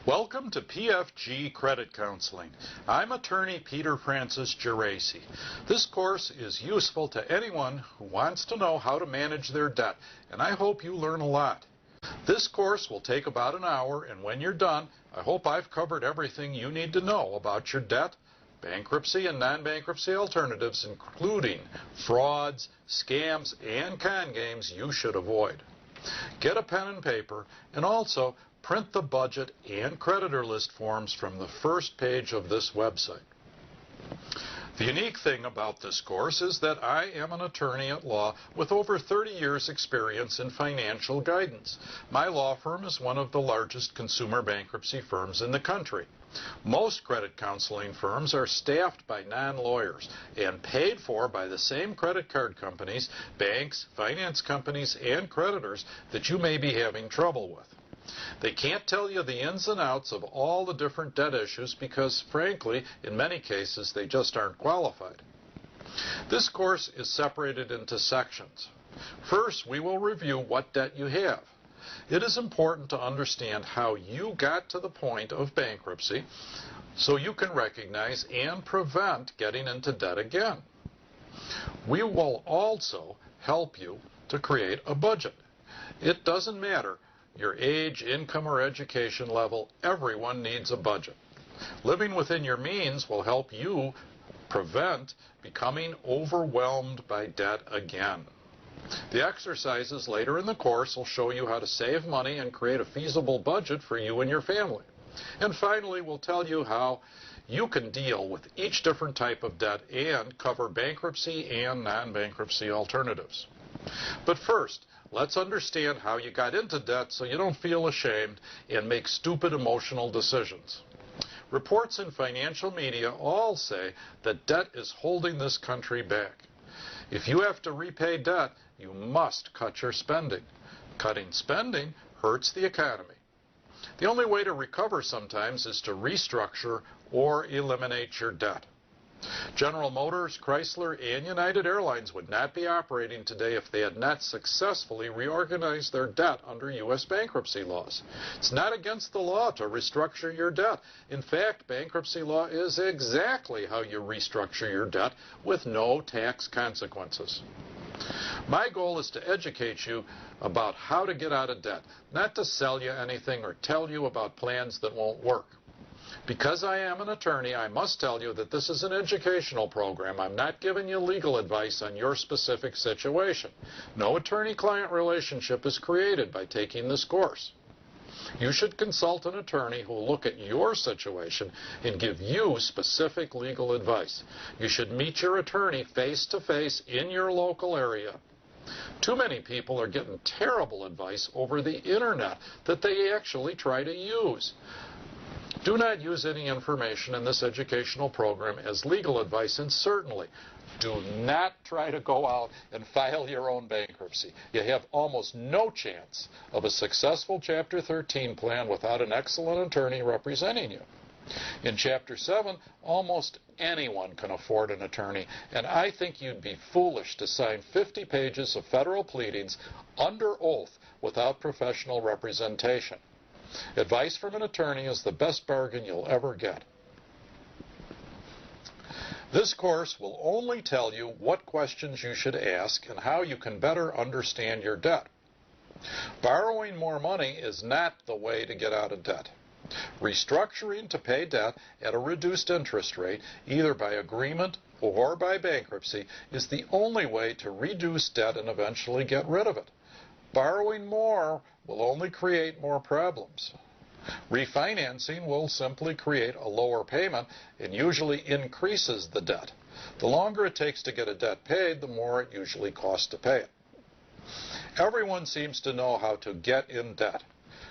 Welcome to PFG Credit Counseling. I'm attorney Peter Francis Geraci. This course is useful to anyone who wants to know how to manage their debt, and I hope you learn a lot. This course will take about an hour, and when you're done, I hope I've covered everything you need to know about your debt, bankruptcy and non-bankruptcy alternatives, including frauds, scams, and con games you should avoid. Get a pen and paper, and also print the budget and creditor list forms from the first page of this website. The unique thing about this course is that I am an attorney at law with over 30 years' experience in financial guidance. My law firm is one of the largest consumer bankruptcy firms in the country. Most credit counseling firms are staffed by non-lawyers and paid for by the same credit card companies, banks, finance companies, and creditors that you may be having trouble with. They can't tell you the ins and outs of all the different debt issues because, frankly, in many cases, they just aren't qualified. This course is separated into sections. First, we will review what debt you have. It is important to understand how you got to the point of bankruptcy so you can recognize and prevent getting into debt again. We will also help you to create a budget. It doesn't matter your age, income, or education level, everyone needs a budget. Living within your means will help you prevent becoming overwhelmed by debt again. The exercises later in the course will show you how to save money and create a feasible budget for you and your family. And finally, we'll tell you how you can deal with each different type of debt and cover bankruptcy and non-bankruptcy alternatives. But first, let's understand how you got into debt so you don't feel ashamed and make stupid emotional decisions. Reports in financial media all say that debt is holding this country back. If you have to repay debt, you must cut your spending. Cutting spending hurts the economy. The only way to recover sometimes is to restructure or eliminate your debt. General Motors, Chrysler, and United Airlines would not be operating today if they had not successfully reorganized their debt under U.S. bankruptcy laws. It's not against the law to restructure your debt. In fact, bankruptcy law is exactly how you restructure your debt with no tax consequences. My goal is to educate you about how to get out of debt, not to sell you anything or tell you about plans that won't work. Because I am an attorney, I must tell you that this is an educational program. I'm not giving you legal advice on your specific situation. No attorney-client relationship is created by taking this course. You should consult an attorney who will look at your situation and give you specific legal advice. You should meet your attorney face-to-face in your local area. Too many people are getting terrible advice over the internet that they actually try to use. Do not use any information in this educational program as legal advice, and certainly do not try to go out and file your own bankruptcy. You have almost no chance of a successful Chapter 13 plan without an excellent attorney representing you. In Chapter 7, almost anyone can afford an attorney, and I think you'd be foolish to sign 50 pages of federal pleadings under oath without professional representation. Advice from an attorney is the best bargain you'll ever get. This course will only tell you what questions you should ask and how you can better understand your debt. Borrowing more money is not the way to get out of debt. Restructuring to pay debt at a reduced interest rate, either by agreement or by bankruptcy, is the only way to reduce debt and eventually get rid of it. Borrowing more will only create more problems. Refinancing will simply create a lower payment and usually increases the debt. The longer it takes to get a debt paid, the more it usually costs to pay it. Everyone seems to know how to get in debt.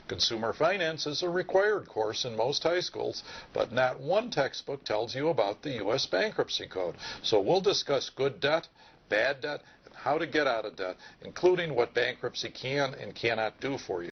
Consumer finance is a required course in most high schools, but not one textbook tells you about the U.S. Bankruptcy Code. So we'll discuss good debt, bad debt, and how to get out of debt, including what bankruptcy can and cannot do for you.